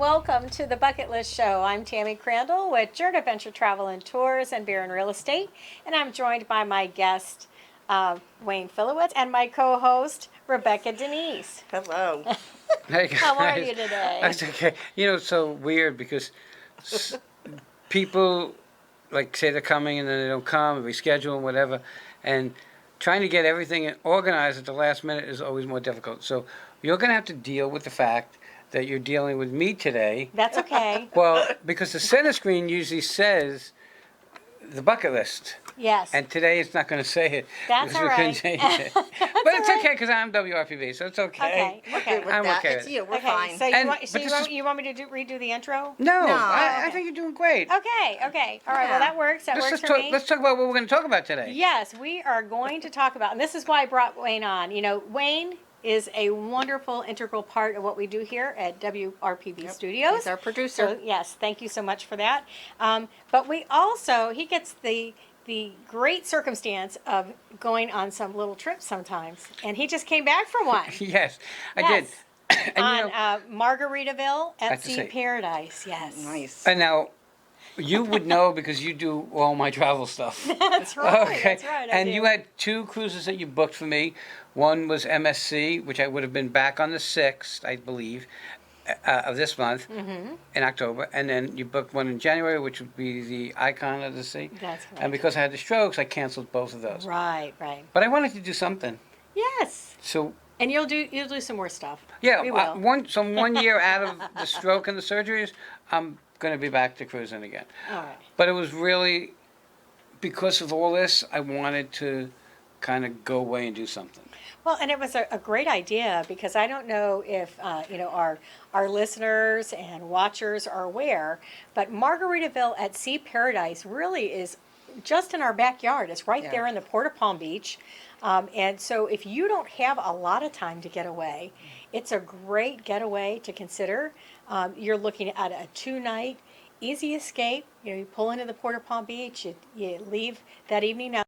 welcome to the Bucket List Show. I'm Tammy Crandell with Journey Adventure Travel and Tours and Beer and Real Estate, and I'm joined by my guest, Wayne Filowitz, and my co-host, Rebecca Danise. Hello. Hey guys. How are you today? That's okay. You know, it's so weird because people like say they're coming and then they don't come, reschedule and whatever, and trying to get everything organized at the last minute is always more difficult. So you're going to have to deal with the fact that you're dealing with me today. That's okay. Well, because the center screen usually says the bucket list. Yes. And today it's not going to say it. That's because all we couldn't right. change it. But it's okay because I'm WRPV, so it's okay. Okay. With I'm that. okay It's with you. We're Okay. fine. So, And- you want me to redo the intro? No, No. I Okay. think you're doing great. Okay. All right. Well, that works. That works for me. Let's talk about what we're going to talk about today. Yes, we are going to talk about, and this is why I brought Wayne on. You know, Wayne is a wonderful, integral part of what we do here at WRPV Studios. He's our producer. So, yes, thank you so much for that. But he gets the great circumstance of going on some little trips sometimes. And he just came back from one. Yes, I did. And, On Margaritaville at That's to Sea say- Paradise, yes. Nice. and now, you would know because you do all my travel stuff. That's right, Okay. that's right. I And do. you had 2 cruises that you booked for me. One was MSC, which I would have been back on the 6th, I believe, of this month in October. And then you booked one in January, which would be the Icon of the Sea. That's correct. And because I had the strokes, I canceled both of those. Right. But I wanted to do something. Yes. So And you'll do some more stuff. yeah, We will. one year out of the stroke and the surgeries, I'm going to be back to cruising again. All right. But it was really because of all this, I wanted to kind of go away and do something. Well, and it was a great idea because I don't know if our listeners and watchers are aware, but Margaritaville at Sea Paradise really is just in our backyard. It's right there in the Port of Palm Beach. And so if you don't have a lot of time to get away, it's a great getaway to consider. You're looking at a 2-night easy escape. You pull into the Port of Palm Beach, you leave that evening. Now,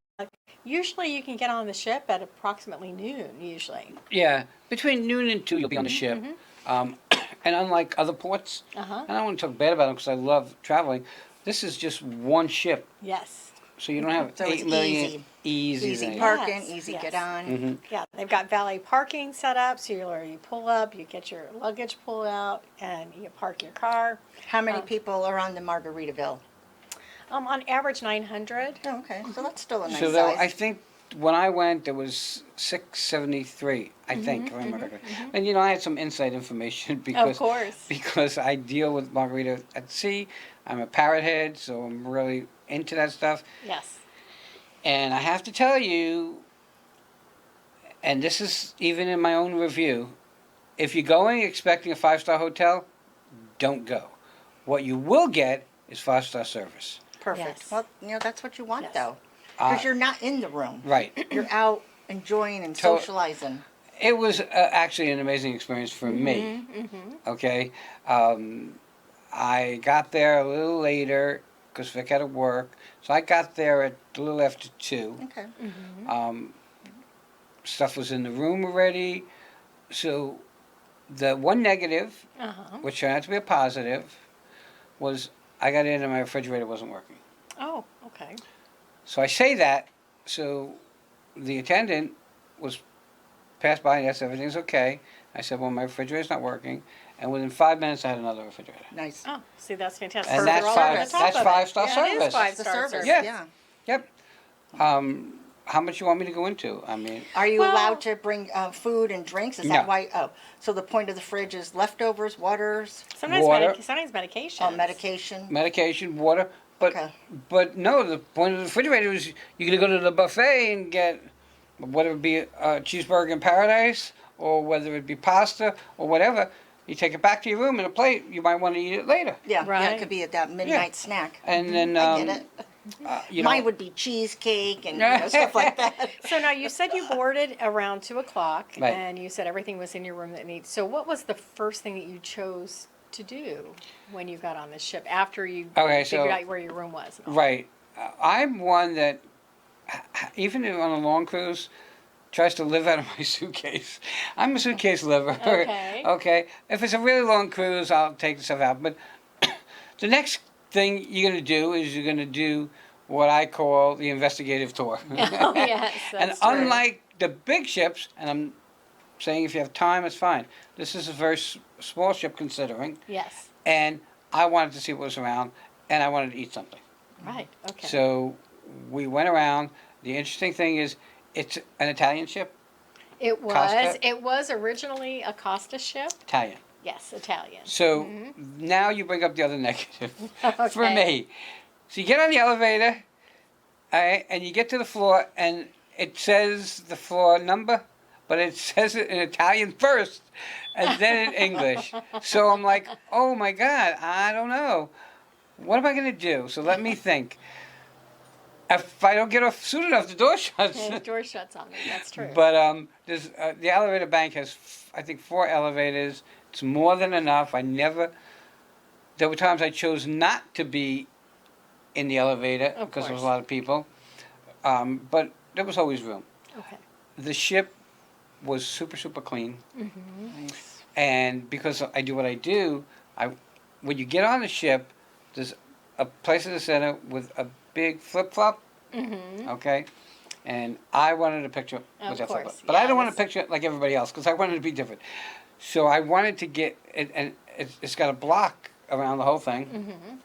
usually you can get on the ship at approximately noon, usually. Yeah, between noon and 2 you'll be on the ship. And unlike other ports, and I don't want to talk bad about them because I love traveling, this is just one ship. Yes. So you don't have So 8 it's million easy Easy things. parking, Yes, easy yes. get on. Yeah, they've got valet parking set up, so you pull up, you get your luggage pulled out, and you park your car. How many people are on the Margaritaville? On average, 900. Oh, okay. So that's still a nice So size. I think when I went, there was 673, I think, if I remember correctly. And I had some inside information Of course. because I deal with margarita at sea. I'm a parrot head, so I'm really into that stuff. Yes. And I have to tell you, and this is even in my own review, if you're going expecting a 5-star hotel, don't go. What you will get is 5-star service. Perfect. Yes. Well, that's what you want, Yes. though. Uh, Because you're not in the room. Right. You're out enjoying and So- socializing. It was actually an amazing experience for me. Okay. I got there a little later because Vic had to work. So I got there at a little after 2. Okay. Stuff was in the room already. So the one negative, which turned out to be a positive, was I got in and my refrigerator wasn't working. Oh, okay. So I say that, so the attendant was passed by and asked if everything's okay. I said, well, my refrigerator's not working. And within 5 minutes, I had another refrigerator. Nice. Oh, see, that's fantastic. And So that's they're all five- on the top that's of it. 5-star Yeah, it service. is The 5-star service. service. Yeah. Yep. How much you want me to go into? I mean, Are you Well- allowed to bring food and drinks? Is No. that why? Oh, so the point of the fridge is leftovers, waters, Sometimes, Water. sometimes medication. medication. medication, water. But Okay. but no, the point of the refrigerator is you're going to go to the buffet and get whether it be a cheeseburger in paradise or whether it be pasta or whatever. You take it back to your room in a plate. You might want to eat it later. Yeah, Right. it could be at that midnight snack. And then I get it. Mine know, would be cheesecake and stuff like that. So now you said you boarded around 2:00, Right. and you said everything was in your room that needs. So what was the first thing that you chose to do when you got on the ship after you figured out where your room was? And all? right. I'm one that even on a long cruise, tries to live out of my suitcase. I'm a suitcase liver. Okay. Okay. If it's a really long cruise, I'll take the stuff out. But the next thing you're going to do is you're going to do what I call the investigative tour. Oh, yes, And that's true. unlike the big ships, and I'm saying if you have time, it's fine. This is a very small ship considering. Yes. And I wanted to see what was around, and I wanted to eat something. Right. Okay. So we went around. The interesting thing is, it's an Italian ship. It was. Costa? It was originally a Costa ship. Italian. Yes, Italian. So now you bring up the other negative for Okay. me. So you get on the elevator, all right, and you get to the floor, and it says the floor number, but it says it in Italian first, and then in English. So I'm like, oh my God, I don't know. What am I going to do? So let me think. If I don't get off soon enough, the door shuts. And the door shuts on me. That's true. But there's the elevator bank has I think 4 elevators. It's more than enough. There were times I chose not to be in the elevator Of because there was a course. lot of people. But there was always room. Okay. The ship was super clean, Nice. and because I do what I do, when you get on the ship, there's a place in the center with a big flip-flop. Mm-hmm. Okay, and I wanted a picture Of with that course, flip-flop, but I yeah, don't want a this- picture like everybody else because I wanted to be different. So I wanted to get it, and it's got a block around the whole thing. Mm-hmm.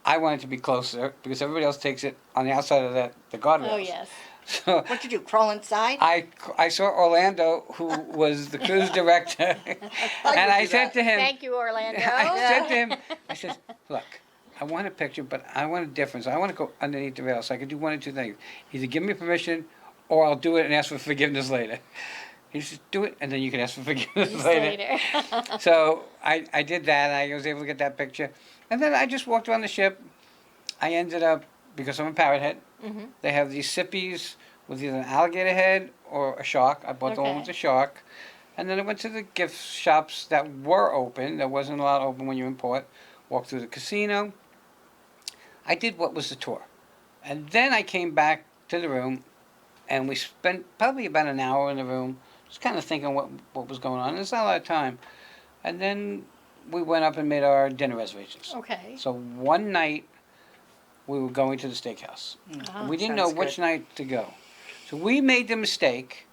I wanted to be closer because everybody else takes it on the outside of the guardrails. Oh, yes. So What'd you do? Crawl inside? I saw Orlando, who was the cruise director, and I said to him, Thank you, Orlando. I said to him, I said, look, I want a picture, but I want a difference. I want to go underneath the rail, so I can do one of two things. Either give me permission, or I'll do it and ask for forgiveness later. He said, do it, and then you can ask for forgiveness later. So I did that, and I was able to get that picture. And then I just walked around the ship. I ended up, because I'm a parrot head, Mm-hmm. they have these sippies with either an alligator head or a shark. I bought the one with Okay. the shark. And then I went to the gift shops that were open. There wasn't a lot open when you import. Walked through the casino. I did what was the tour. And then I came back to the room, and we spent probably about an hour in the room, just kind of thinking what was going on. There's not a lot of time. And then we went up and made our dinner reservations. Okay. So one night, we were going to the steakhouse. Ah, We didn't know sounds which good. night to go. So we made the mistake,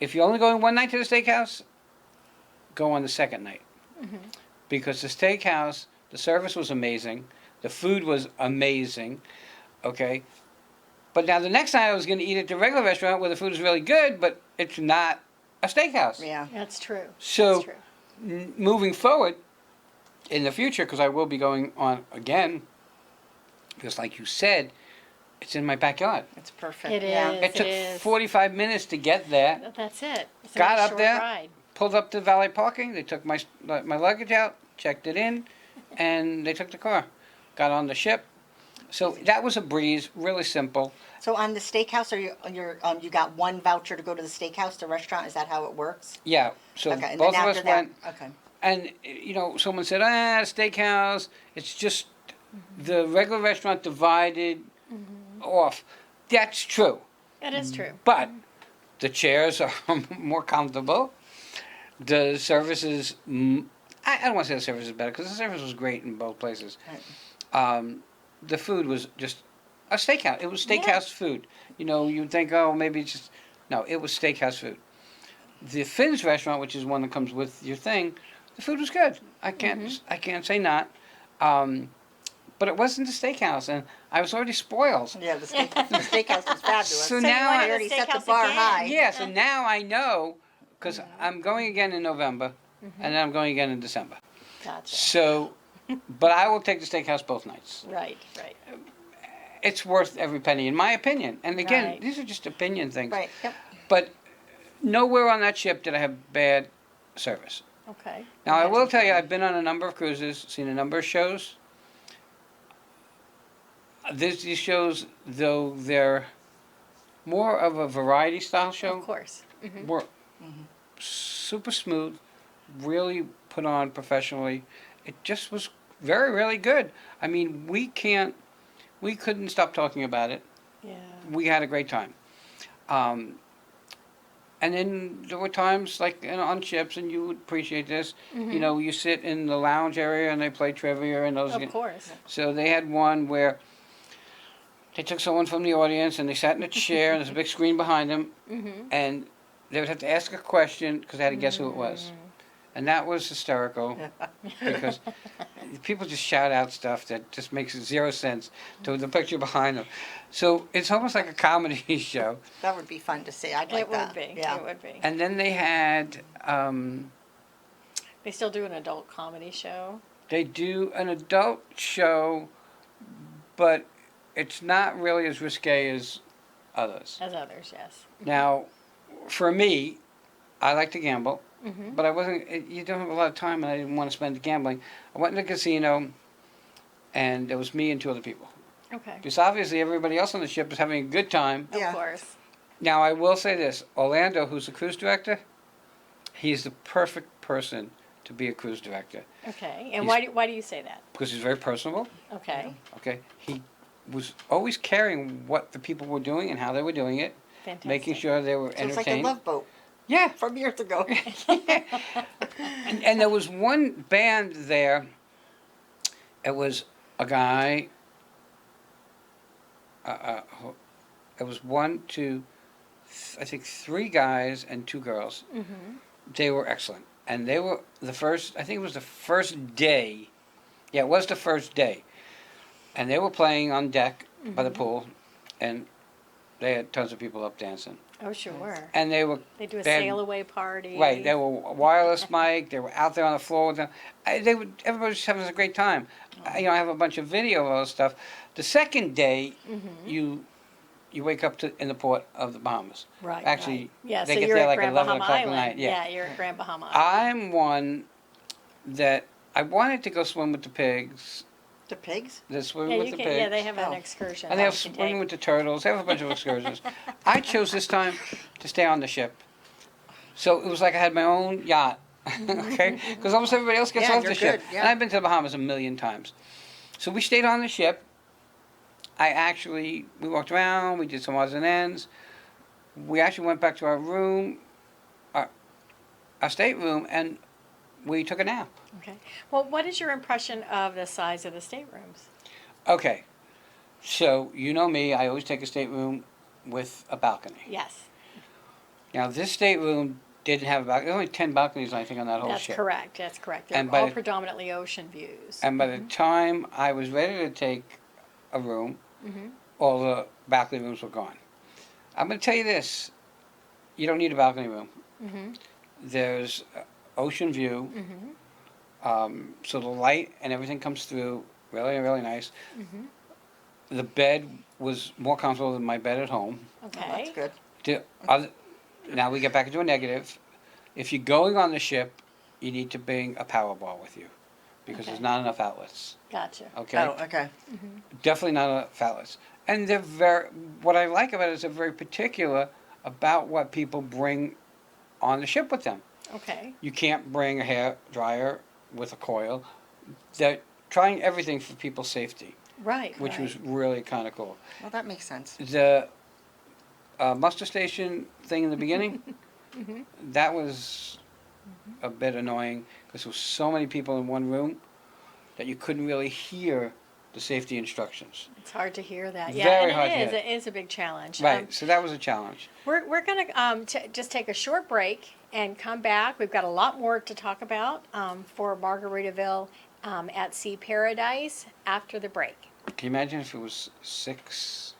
if you're only going one night to the steakhouse, go on the second night. Mm-hmm. Because the steakhouse, the service was amazing, the food was amazing, okay? But now the next night I was going to eat at the regular restaurant where the food is really good, but it's not a steakhouse. Yeah. That's true. So That's true. moving forward, in the future, because I will be going on again, because like you said, it's in my backyard. It's perfect. It yeah. is. It took is. 45 minutes to get there. That's it. It's a Got nice up short there. ride. Pulled up to valet parking. They took my luggage out, checked it in, and they took the car. Got on the ship. So that was a breeze, really simple. So on the steakhouse, you got one voucher to go to the steakhouse, the restaurant? Is that how it works? Yeah. So Okay. And both then of after us that, went, okay. and someone said, steakhouse. It's just the regular restaurant divided off. That's true. It is true. But the chairs are more comfortable. The service is, I don't want to say the service is better because the service was great in both places. Right. The food was just a steakhouse. It was steakhouse food. You'd think, oh, maybe it's just, no, it was steakhouse food. The Finn's restaurant, which is one that comes with your thing, the food was good. I can't say not. But it wasn't a steakhouse, and I was already spoiled. Yeah, the steakhouse was fabulous. So you now went I to already set the steakhouse bar again. high. Yeah, so now I know, because I'm going again in November, and then I'm going again in December. Gotcha. So, but I will take the steakhouse both nights. Right. Right. It's worth every penny, in my opinion. And again, Right. these are just opinion things. Right. Yep. But nowhere on that ship did I have bad service. Okay. Now, I will tell you, I've been on a number of cruises, seen a number of shows. These shows, though they're more of a variety style show, Of course. Mm-hmm. were super smooth, really put on professionally. It just was very, really good. I mean, we couldn't stop talking about it. Yeah. We had a great time. And then there were times like on ships, and you would appreciate this. You know, you sit in the lounge area and they play trivia and those. Of course. So they had one where they took someone from the audience and they sat in a chair and there's a big screen behind them, and they would have to ask a question because they had to guess who it was. And that was hysterical because people just shout out stuff that just makes zero sense to the picture behind them. So it's almost like a comedy show. That would be fun to see. I'd like It that. would be. Yeah. It would be. And then they had, They still do an adult comedy show. they do an adult show, but it's not really as risque as others. As others, yes. Now, for me, I like to gamble, but I wasn't. You don't have a lot of time, and I didn't want to spend gambling. I went to the casino, and it was me and two other people. Okay. Because obviously everybody else on the ship was having a good time. Yeah. Of course. Now, I will say this: Orlando, who's the cruise director, he's the perfect person to be a cruise director Okay. And He's- why do you say that? because he's very personable. Okay. Okay, he was always caring what the people were doing and how they were doing it, Fantastic. making sure they were So it's like entertained. a Love Boat Yeah, from years ago. and there was one band there. It was a guy. It was I think 3 guys and 2 girls. They were excellent, and they were the first. I think it was the first day. Yeah, it was the first day, and they were playing on deck by the pool, and they had tons of people up dancing, Oh, sure. and they were They do a they had- sail away party. right. They were wireless mic. They were out there on the floor with them. Everybody was having a great time. I have a bunch of video of all this stuff. The second day, you wake up in the port of the Bahamas. Right. Actually, right. Yeah. they so get you're there at like Grand 11 Bahama o'clock at Island. night. Yeah. You're at Grand Bahama Island. I'm one that I wanted to go swim with the pigs. The pigs? They swim Yeah, with you the can. pigs. Yeah, they have an Oh. excursion. And they have that you can swimming take. with the turtles. They have a bunch of excursions. I chose this time to stay on the ship. So it was like I had my own yacht. Okay? Because almost everybody else gets Yeah, off you're the ship. good, yeah. And I've been to the Bahamas a million times. So we stayed on the ship. We walked around. We did some odds and ends. We actually went back to our room, our stateroom, and we took a nap. Okay. Well, what is your impression of the size of the staterooms? Okay. So, you know me, I always take a stateroom with a balcony. Yes, Now, this stateroom didn't have a balcony. There's only 10 balconies, I think, on that whole that's ship. correct. That's correct. They're And by all the- predominantly ocean views. And by the time I was ready to take a room, all the balcony rooms were gone. I'm going to tell you this. You don't need a balcony room. There's ocean view. So the light and everything comes through really, really nice. The bed was more comfortable than my bed at home. Okay. Oh, that's good. Now we get back into a negative. If you're going on the ship, you need to bring a power bar with you because Okay. there's not enough outlets. Gotcha. Okay? Oh, okay. Definitely not enough outlets. And what I like about it is they're very particular about what people bring on the ship with them. Okay. You can't bring a hair dryer with a coil. They're trying everything for people's safety, Right. which right. was really kind of cool. Well, that makes sense. The muster station thing in the beginning, that was a bit annoying because there was so many people in one room that you couldn't really hear the safety instructions. It's hard to hear that. Yeah, Very and hard to it is. hear. It is a big challenge. Right, so that was a challenge. We're going to just take a short break and come back. We've got a lot more to talk about for Margaritaville at Sea Paradise after the break. Can you imagine if it was 6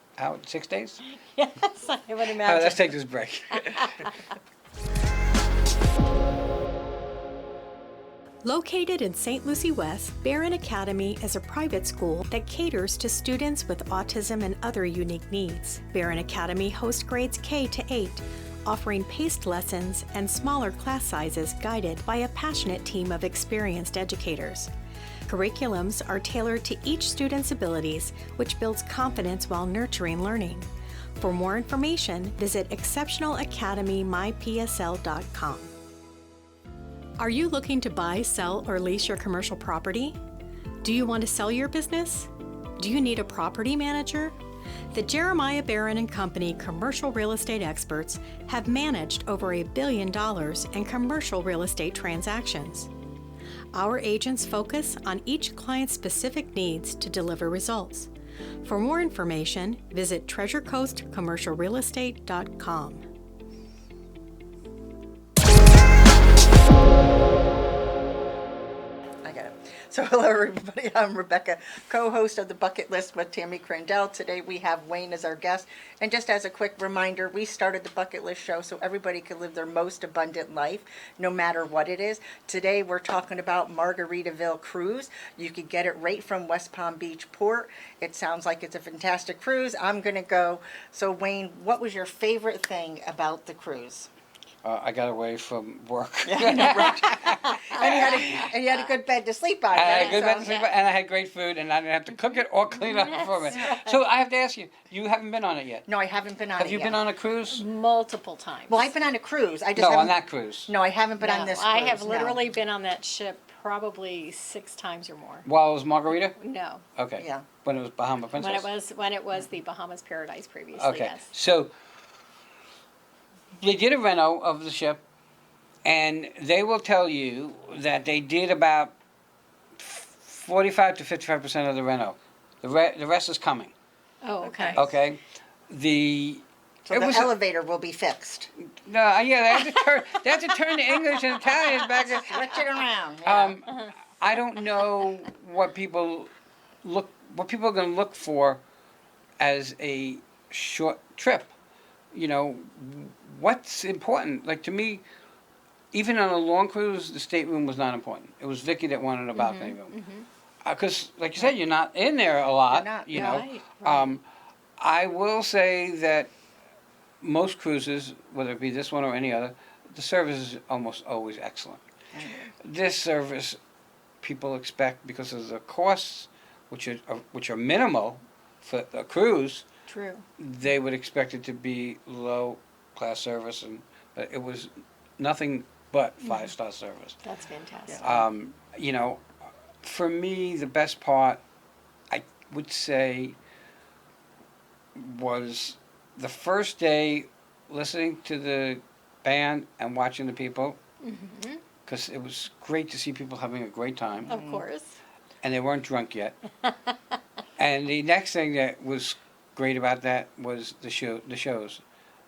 days? Yes, I would All right, imagine. let's take this break. Located in St. Lucie West, Barron Academy is a private school that caters to students with autism and other unique needs. Barron Academy hosts grades K to 8, offering paced lessons and smaller class sizes guided by a passionate team of experienced educators. Curriculums are tailored to each student's abilities, which builds confidence while nurturing learning. For more information, visit exceptionalacademymypsl.com. Are you looking to buy, sell, or lease your commercial property? Do you want to sell your business? Do you need a property manager? The Jeremiah Barron and Company commercial real estate experts have managed over $1 billion in commercial real estate transactions. Our agents focus on each client's specific needs to deliver results. For more information, visit treasurecoastcommercialrealestate.com. I got it. So hello everybody, I'm Rebecca, co-host of the Bucket List with Tammy Crandell. Today we have Wayne as our guest. And just as a quick reminder, we started the Bucket List show so everybody could live their most abundant life, no matter what it is. Today we're talking about Margaritaville Cruise. You could get it right from West Palm Beach Port. It sounds like it's a fantastic cruise. I'm going to go. So Wayne, what was your favorite thing about the cruise? I got away from work. Yeah, I know, right. and you had a good bed to sleep on. I had right? a good So- bed to sleep on, and I had great food, and I didn't have to cook it or clean up for it. So I have to ask you, you haven't been on it yet. No, I haven't been on Have it you yet. been on a cruise? Multiple times. Well, I've been on a cruise. I just No, haven't, on that cruise. No, I haven't been on this cruise. I have no. literally been on that ship probably 6 times or more. While it was Margarita? No, Okay. Yeah. When it was Bahama Princess? when it was the Bahamas Paradise previously. Okay. Yes. So they did a reno of the ship, and they will tell you that they did about 45 to 55% of the reno. The rest is coming. Oh, okay. Okay. So It the was- elevator will be fixed. No, yeah, they have to turn the English and Italian back. Switch it around. Yeah. I don't know what people are going to look for as a short trip. You know, what's important? Like to me, even on a long cruise, the stateroom was not important. It was Vicky that wanted a balcony room. Because, like you said, you're not in there a lot. You're not, you yeah. know. Right. I will say that most cruises, whether it be this one or any other, the service is almost always excellent. This service, people expect because of the costs, which are minimal for a cruise, True. they would expect it to be low class service, and it was nothing but 5-star service. That's fantastic. You know, for me, the best part, I would say, was the first day listening to the band and watching the people, because it was great to see people having a great time, Of course. and they weren't drunk yet. And the next thing that was great about that was the shows.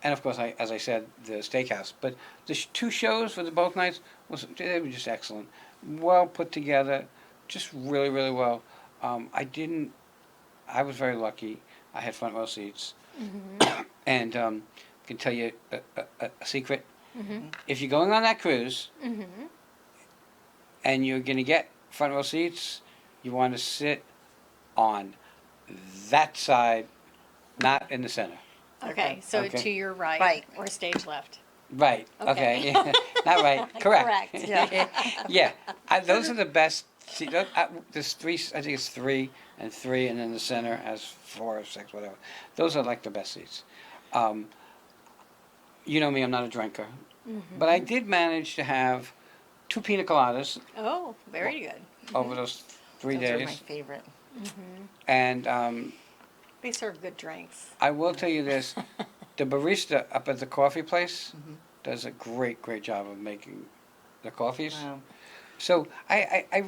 And of course, as I said, the steakhouse. But the 2 shows for both nights, they were just excellent. Well put together, just really, really well. I was very lucky. I had front row seats. And I can tell you a secret. If you're going on that cruise and you're going to get front row seats, you want to sit on that side, not in the center. Okay, so Okay. to your right, Right. or stage left. Right. Okay. Not right. Correct. Correct. Yeah. Those are the best. See, there's 3. I think it's 3 and 3, and then the center has 4 or 6, whatever. Those are like the best seats. You know me, I'm not a drinker, but I did manage to have 2 pina coladas Oh, very good. over those 3 Those are my days, favorite. and They serve good drinks. I will tell you this: the barista up at the coffee place does a great job of making the coffees. Wow. So I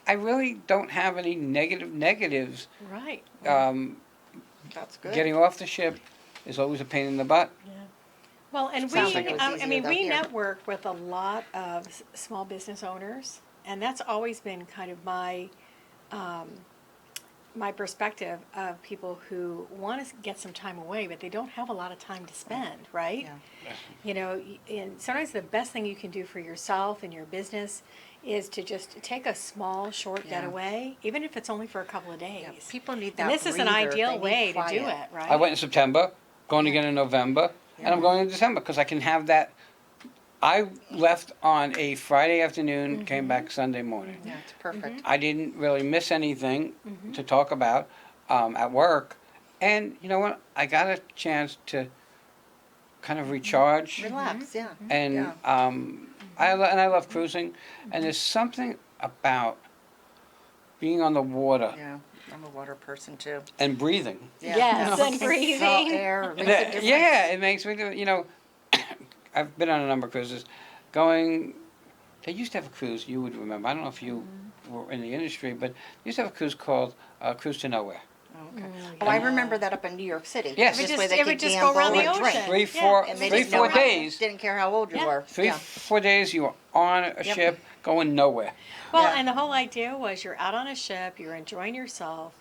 really don't have any negatives. Right. That's good. Getting off the ship is always a pain in the butt. Well, and Sounds like it was I easier mean, though we here. network with a lot of small business owners, and that's always been kind of my my perspective of people who want to get some time away, but they don't have a lot of time to spend, right? Yeah. You know, and sometimes the best thing you can do for yourself and your business is to just take a small, short Yeah. getaway, even if it's only for a couple of days. Yeah, people need that And this is an breather. ideal They need way to do quiet. it, right? I went in September, going again in November, and I'm going in December because I can have that. I left on a Friday afternoon, came back Sunday morning. Yeah, it's perfect. I didn't really miss anything to talk about at work, and you know what? I got a chance to kind of recharge, Relax, yeah. and Yeah. I love cruising, and there's something about being on the water. Yeah. I'm a water person too. And breathing. Yes, and breathing. Salt air makes a difference. Yeah, it makes me do. I've been on a number of cruises. They used to have a cruise. You would remember. I don't know if you were in the industry, but they used to have a cruise called Cruise to Nowhere. Okay. Oh, I remember that up in New York City. Yes. This It way would they just could go gamble around the and drink. ocean. Three, Yeah. four, And they three, didn't know 4 how- days. Didn't care how old you Yeah. were. Three, Yeah. 4 days. You were on a Yep. ship going nowhere. Well, Yeah. and the whole idea was you're out on a ship, you're enjoying yourself,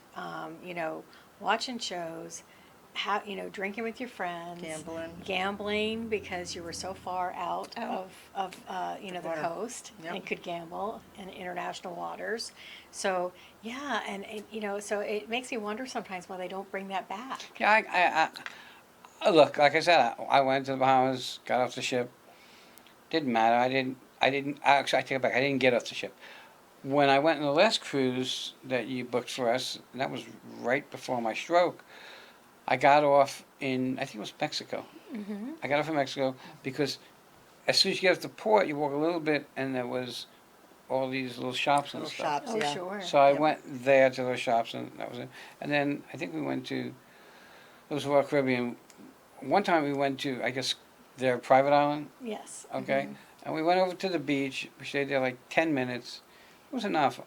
watching shows, drinking with your friends, gambling because you were so far out of the Water. coast Yep. and could gamble in international waters. So yeah, and so it makes me wonder sometimes why they don't bring that back. Yeah, look, like I said, I went to the Bahamas, got off the ship. Didn't matter. Actually, I take it back. I didn't get off the ship. When I went on the last cruise that you booked for us, and that was right before my stroke, I got off in, I think it was Mexico. Mm-hmm. I got off in Mexico because as soon as you get off the port, you walk a little bit, and there was all these little shops and Little stuff. shops, Oh, yeah. sure. So I Yep. went there to those shops, and that was it. And then I think we went to, it was Royal Caribbean. One time we went to, I guess, their private island, Yes. okay? And we went over to the beach. We stayed there like 10 minutes. It was enough.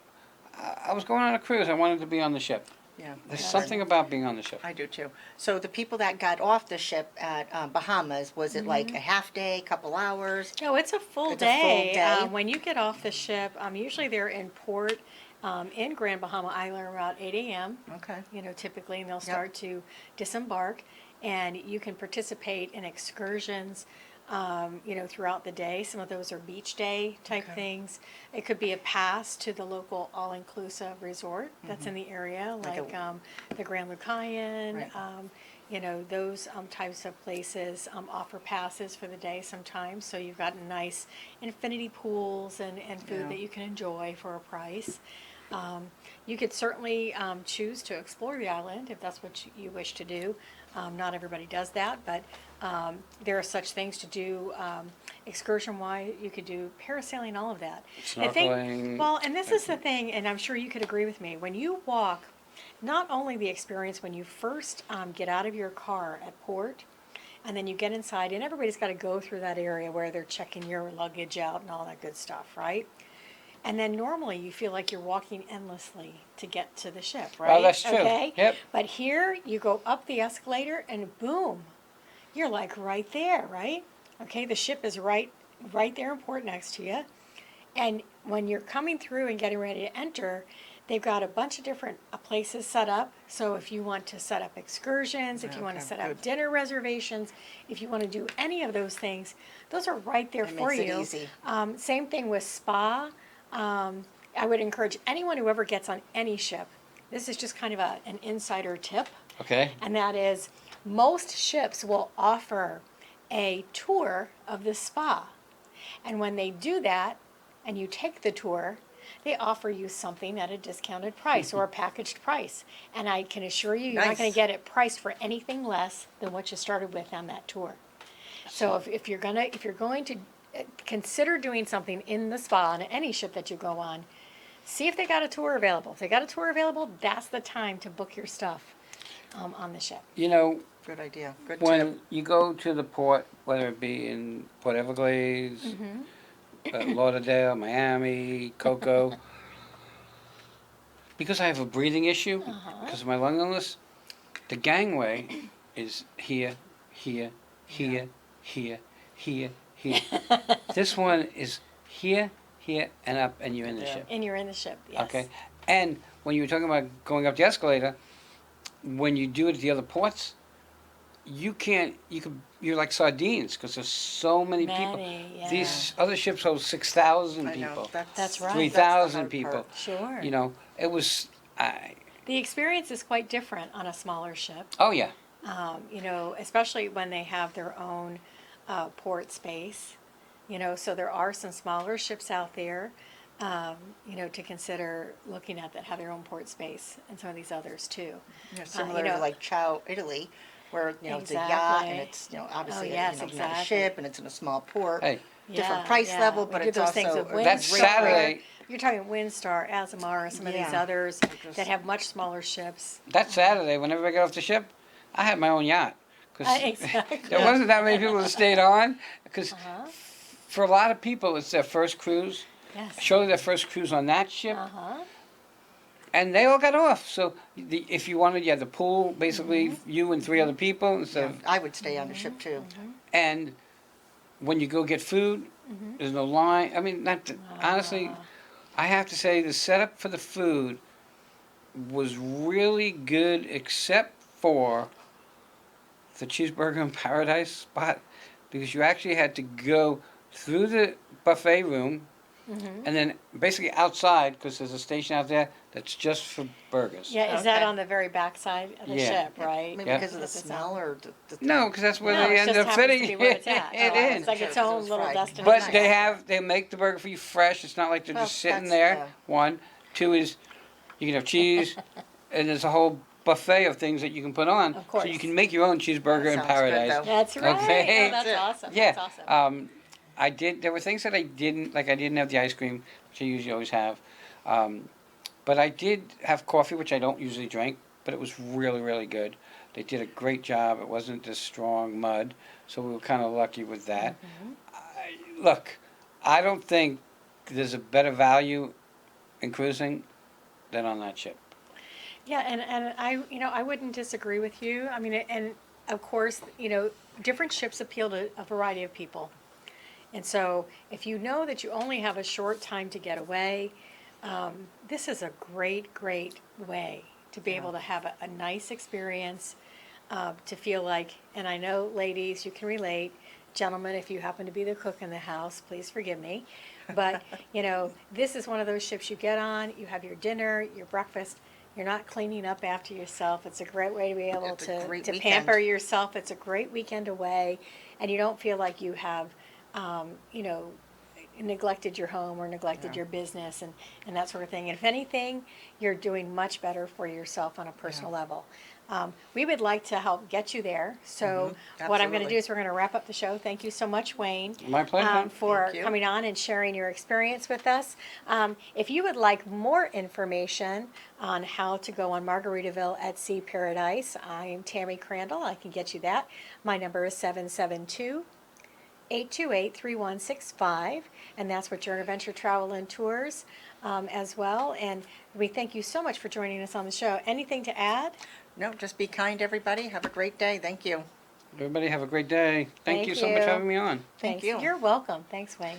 I was going on a cruise. I wanted to be on the ship. Yeah. There's Yes. something about being on the ship. I do too. So the people that got off the ship at Bahamas, was it like a half day, couple hours? No, it's a full It's a full day. day? When you get off the ship, usually they're in port in Grand Bahama Island around 8 a.m. Okay. Typically, and they'll start to disembark, and you can participate in excursions, throughout the day. Some of those are beach day type Okay. things. It could be a pass to the local all-inclusive resort that's in the area, Like a- like the Grand Lucayan. Right. Those types of places offer passes for the day sometimes. So you've got nice infinity pools and food Yeah. that you can enjoy for a price. You could certainly choose to explore the island if that's what you wish to do. Not everybody does that, but there are such things to do excursion-wise. You could do parasailing, all of that. I think, Snorkeling. well, and this is the thing, and I'm sure you could agree with me. When you walk, not only the experience when you first get out of your car at port, and then you get inside, and everybody's got to go through that area where they're checking your luggage out and all that good stuff, right? And then normally you feel like you're walking endlessly to get to the ship, right? Oh, that's true. Okay? Yep. But here you go up the escalator and boom, you're like right there, right? Okay, the ship is right there in port next to you. And when you're coming through and getting ready to enter, they've got a bunch of different places set up. So if you want to set up excursions, if you want to Okay, set up good. dinner reservations, if you want to do any of those things, those are right there It for makes it you. easy. Same thing with spa. I would encourage anyone who ever gets on any ship, this is just kind of an insider tip, Okay. and that is most ships will offer a tour of the spa. And when they do that, and you take the tour, they offer you something at a discounted price or a packaged price. And I can assure you, you're not going Nice. to get it priced for anything less than what you started with on that tour. So if you're going to consider doing something in the spa on any ship that you go on, see if they got a tour available. If they got a tour available, that's the time to book your stuff on the ship. Good idea. Good When tip. you go to the port, whether it be in Port Everglades, Lauderdale, Miami, Cocoa, because I have a breathing issue, because of my lung illness, the gangway is here, here, here, here, here, here. This one is here, here, and up, and you're in the Yeah. ship. And you're in the ship, yes. Okay? And when you were talking about going up the escalator, when you do it at the other ports, you're like sardines because there's so many people. Yeah. These other ships hold 6,000 I know. people, That's right. 3,000 That's the hard people. part. Sure. It was, The experience is quite different on a smaller ship. oh yeah. Especially when they have their own port space. So there are some smaller ships out there, to consider looking at that have their own port space, and some of these others too. Yeah, similar you know- to like Ciao, Italy, where, it's a yacht Exactly. and it's, obviously, yes, not a exactly. ship and it's in a small port. Hey, Different Yeah, price yeah. level, We but do it's those things also with That's Windstar. Saturday. You're talking Windstar, Azamara, some of these Yeah. others Just- that have much smaller ships. that Saturday, whenever I got off the ship, I had my own yacht. Because Exactly. there wasn't that many people that stayed on. Because Uh-huh. for a lot of people, it's their first cruise. Yes. Surely their first cruise on that ship. Uh-huh. And they all got off. So if you wanted, you had the pool, basically you and 3 other people instead Yeah, of, I would stay on the ship too. and when you go get food, there's no line. I mean, honestly, I have to say the setup for the food was really good, except for the cheeseburger in paradise spot, because you actually had to go through the buffet room and then basically outside, because there's a station out there that's just for burgers. Yeah, is that Okay. on the very backside of the Yeah. ship, right? Maybe Yeah. because of the smell or the No, because that's where No, they it end just up happens to fitting be where it's at. it Oh, in. it's like its Sure, 'cause it own was little fried. destination. But Nice. they make the burger for you fresh. It's not like they're Well, just sitting that's- there. yeah. 1, 2 is you can have cheese, and there's a whole buffet of things that you can put on. Of course. So you can make your own cheeseburger That in sounds good, paradise. though. That's right. Okay. Oh, that's That's it. awesome. Yeah. That's awesome. I did. There were things that I didn't like. I didn't have the ice cream, which I usually always have. But I did have coffee, which I don't usually drink. But it was really, really good. They did a great job. It wasn't this strong mud, so we were kind of lucky with that. Look, I don't think there's a better value in cruising than on that ship. Yeah, and I wouldn't disagree with you. I mean, and of course, different ships appeal to a variety of people. And so if you know that you only have a short time to get away, this is a great, great way to be able to have a nice experience, to feel like, and I know ladies, you can relate, gentlemen, if you happen to be the cook in the house, please forgive me. But, this is one of those ships you get on, you have your dinner, your breakfast, you're not cleaning up after yourself. It's a great way to be able It's a to great pamper weekend. yourself. It's a great weekend away, and you don't feel like you have, neglected your home or neglected your business and that sort of thing. And if anything, you're doing much better for yourself on a personal level. We would like to help get you there. So what I'm going to Absolutely. do is we're going to wrap up the show. Thank you so much, Wayne. My pleasure. For Thank you. coming on and sharing your experience with us. If you would like more information on how to go on Margaritaville at Sea Paradise, I'm Tammy Crandell. I can get you that. My number is 772-828-3165, and that's with Journey Adventure Travel and Tours as well. And we thank you so much for joining us on the show. Anything to add? No, just be kind, everybody. Have a great day. Thank you. Everybody have a great day. Thank Thank you so much for you. having me on. Thank Thanks. you. You're welcome. Thanks, Wayne.